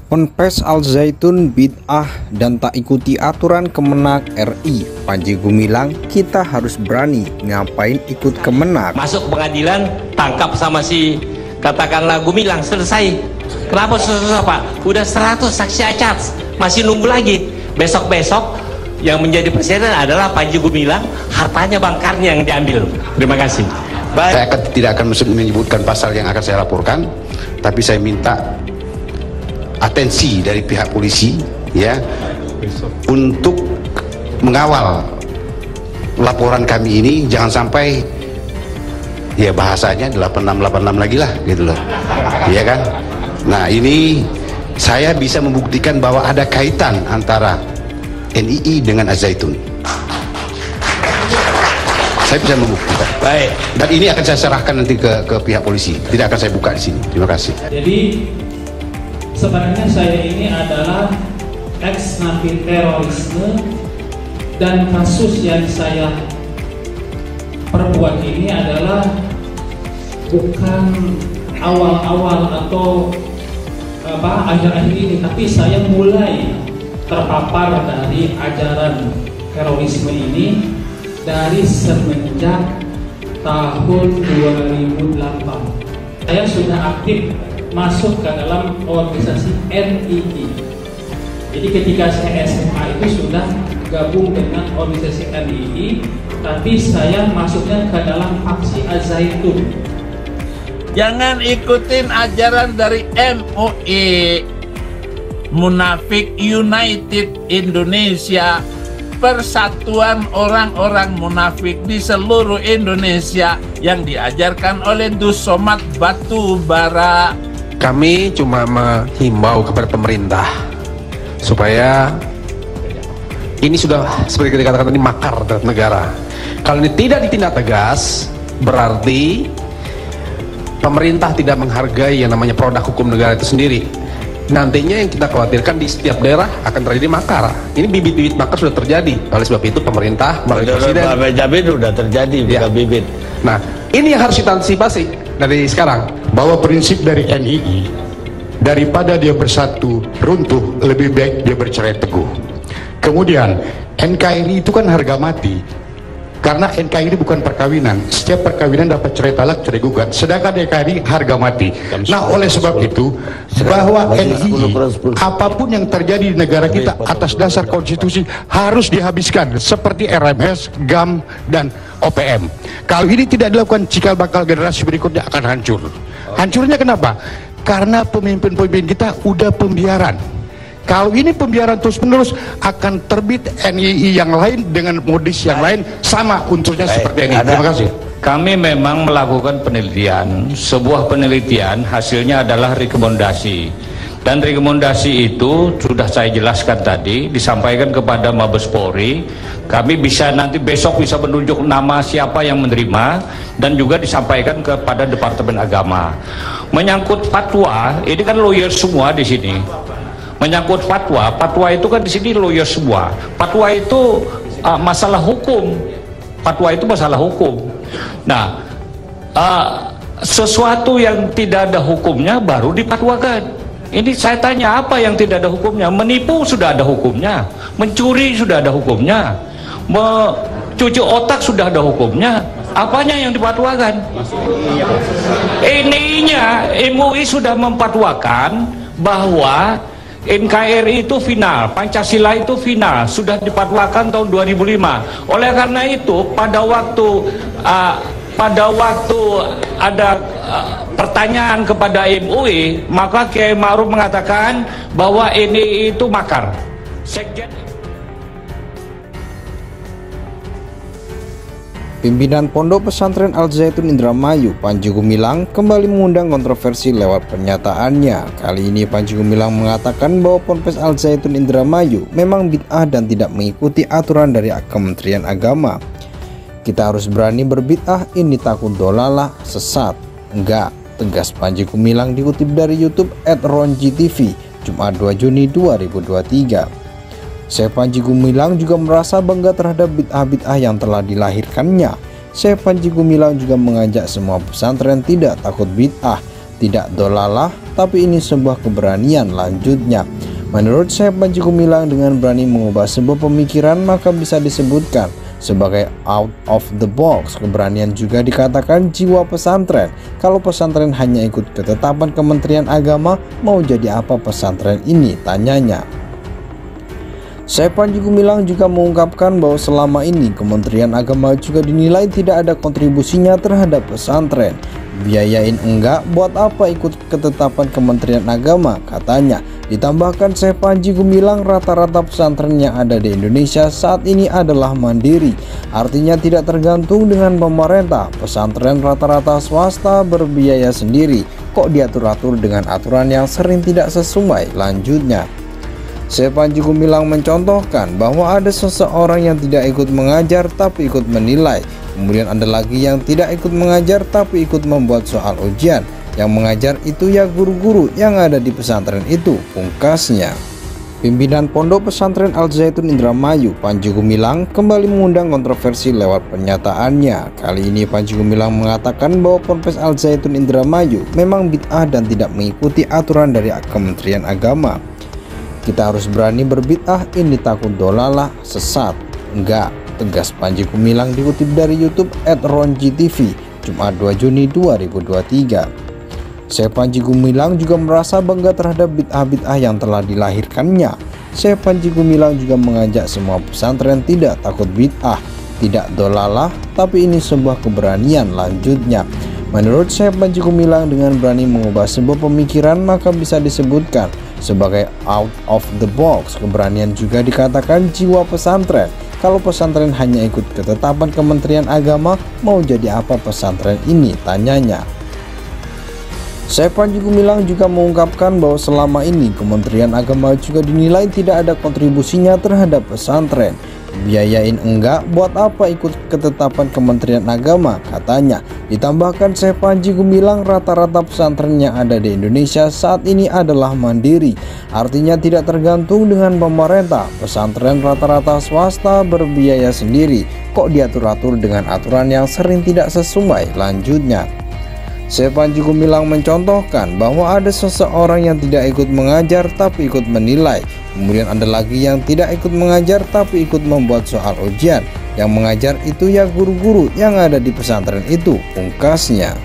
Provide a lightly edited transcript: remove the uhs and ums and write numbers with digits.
Ponpes Al Zaitun bid'ah dan tak ikuti aturan Kemenak RI. Panji Gumilang, kita harus berani, ngapain ikut Kemenak? Masuk pengadilan, tangkap sama si katakanlah Gumilang, selesai. Kenapa selesai Pak? Udah 100 saksi acat, masih nunggu lagi. Besok-besok yang menjadi presiden adalah Panji Gumilang, hartanya Bang Karni yang diambil. Terima kasih. Baik. Saya tidak akan menyebutkan pasal yang akan saya laporkan, tapi saya minta atensi dari pihak polisi ya untuk mengawal laporan kami ini, jangan sampai ya bahasanya 8686 lagi lah gitu loh, ya kan. Nah ini saya bisa membuktikan bahwa ada kaitan antara NII dengan Al Zaitun. Saya bisa membuktikan. Baik. Dan ini akan saya serahkan nanti ke pihak polisi. Tidak akan saya buka di sini. Terima kasih. Jadi sebenarnya saya ini adalah ex napi terorisme, dan kasus yang saya perbuat ini adalah bukan awal-awal atau akhir-akhir ini, tapi saya mulai terpapar dari ajaran terorisme ini dari semenjak tahun 2008. Saya sudah aktif masuk ke dalam organisasi NII. Jadi ketika saya SMA itu sudah gabung dengan organisasi NII, tapi saya masuknya ke dalam faksi Al Zaitun. Jangan ikutin ajaran dari MUI, Munafik United Indonesia, persatuan orang-orang munafik di seluruh Indonesia yang diajarkan oleh Dus Somad Batubara. Kami cuma menghimbau kepada pemerintah supaya ini sudah seperti dikatakan tadi makar terhadap negara. Kalau ini tidak ditindak tegas, berarti pemerintah tidak menghargai yang namanya produk hukum negara itu sendiri. Nantinya yang kita khawatirkan di setiap daerah akan terjadi makar. Ini bibit-bibit makar sudah terjadi. Oleh sebab itu pemerintah melalui presiden sudah terjadi ya. Bibit. Nah, ini yang harus kita antisipasi dari sekarang. Bahwa prinsip dari NII, daripada dia bersatu runtuh, lebih baik dia bercerai teguh. Kemudian NKRI itu kan harga mati, karena NKRI ini bukan perkawinan. Setiap perkawinan dapat cerai talak, cerai gugat, sedangkan NKRI harga mati. Nah oleh sebab itu, bahwa NII apapun yang terjadi di negara kita atas dasar konstitusi harus dihabiskan, seperti RMS, GAM, dan OPM. Kalau ini tidak dilakukan, cikal bakal generasi berikutnya akan hancur. Hancurnya kenapa? Karena pemimpin-pemimpin kita udah pembiaran. Kalau ini pembiaran terus-menerus, akan terbit NII yang lain dengan modis yang lain, sama unsurnya seperti ini. Terima kasih. Kami memang melakukan penelitian, sebuah penelitian hasilnya adalah rekomendasi. Dan rekomendasi itu sudah saya jelaskan tadi, disampaikan kepada Mabes Polri. Kami bisa nanti besok bisa menunjuk nama siapa yang menerima, dan juga disampaikan kepada Departemen Agama. Menyangkut fatwa, ini kan lawyer semua di sini. Menyangkut fatwa, fatwa itu kan di sini lawyer semua. Fatwa itu masalah hukum. Fatwa itu masalah hukum. Nah, sesuatu yang tidak ada hukumnya baru dipatwakan. Ini saya tanya, apa yang tidak ada hukumnya? Menipu sudah ada hukumnya, mencuri sudah ada hukumnya, mencuci otak sudah ada hukumnya. Apanya yang dipatwakan? Ininya MUI sudah mempatwakan bahwa NKRI itu final, Pancasila itu final, sudah dipatwakan tahun 2005. Oleh karena itu pada waktu ada pertanyaan kepada MUI, maka Kiai Ma'ruf mengatakan bahwa ini itu makar. Sekjen Pimpinan Pondok Pesantren Al Zaitun Indramayu, Panji Gumilang, kembali mengundang kontroversi lewat pernyataannya. Kali ini Panji Gumilang mengatakan bahwa Ponpes Al Zaitun Indramayu memang bid'ah dan tidak mengikuti aturan dari Kementerian Agama. Kita harus berani berbid'ah, ini takut dolalah, sesat. Enggak, tegas Panji Gumilang dikutip dari YouTube @ronjitv, Jumat 2 Juni 2023. Syekh Panji Gumilang juga merasa bangga terhadap bid'ah-bid'ah yang telah dilahirkannya. Syekh Panji Gumilang juga mengajak semua pesantren tidak takut bid'ah, tidak dolalah, tapi ini sebuah keberanian, lanjutnya. Menurut Syekh Panji Gumilang, dengan berani mengubah sebuah pemikiran maka bisa disebutkan sebagai out of the box. Keberanian juga dikatakan jiwa pesantren. Kalau pesantren hanya ikut ketetapan Kementerian Agama, mau jadi apa pesantren ini, tanyanya. Syekh Panji Gumilang juga mengungkapkan bahwa selama ini Kementerian Agama juga dinilai tidak ada kontribusinya terhadap pesantren. Biayain enggak, buat apa ikut ketetapan Kementerian Agama, katanya. Ditambahkan Syekh Panji Gumilang, rata-rata pesantren yang ada di Indonesia saat ini adalah mandiri, artinya tidak tergantung dengan pemerintah. Pesantren rata-rata swasta berbiaya sendiri, kok diatur-atur dengan aturan yang sering tidak sesuai, lanjutnya. Syekh Panji Gumilang mencontohkan bahwa ada seseorang yang tidak ikut mengajar tapi ikut menilai. Kemudian ada lagi yang tidak ikut mengajar tapi ikut membuat soal ujian. Yang mengajar itu ya guru-guru yang ada di pesantren itu, pungkasnya. Pimpinan Pondok Pesantren Al-Zaitun Indramayu, Panji Gumilang, kembali mengundang kontroversi lewat pernyataannya. Kali ini Panji Gumilang mengatakan bahwa Ponpes Al-Zaitun Indramayu memang bid'ah dan tidak mengikuti aturan dari Kementerian Agama. Kita harus berani berbid'ah, ini takut dolalah, sesat. Enggak, tegas Panji Gumilang, dikutip dari YouTube @ronjitv, Jumat 2 Juni 2023. Syekh Panji Gumilang juga merasa bangga terhadap bid'ah-bid'ah yang telah dilahirkannya. Syekh Panji Gumilang juga mengajak semua pesantren tidak takut bid'ah, tidak dolalah, tapi ini sebuah keberanian, lanjutnya. Menurut Syekh Panji Gumilang, dengan berani mengubah sebuah pemikiran maka bisa disebutkan sebagai out of the box. Keberanian juga dikatakan jiwa pesantren. Kalau pesantren hanya ikut ketetapan Kementerian Agama, mau jadi apa pesantren ini, tanyanya. Syekh Panji Gumilang juga mengungkapkan bahwa selama ini Kementerian Agama juga dinilai tidak ada kontribusinya terhadap pesantren. Biayain enggak, buat apa ikut ketetapan Kementerian Agama, katanya. Ditambahkan Syekh Panji Gumilang, rata-rata pesantren yang ada di Indonesia saat ini adalah mandiri, artinya tidak tergantung dengan pemerintah. Pesantren rata-rata swasta berbiaya sendiri, kok diatur-atur dengan aturan yang sering tidak sesuai, lanjutnya. Syekh Panji Gumilang mencontohkan bahwa ada seseorang yang tidak ikut mengajar tapi ikut menilai. Kemudian ada lagi yang tidak ikut mengajar tapi ikut membuat soal ujian. Yang mengajar itu ya guru-guru yang ada di pesantren itu, pungkasnya.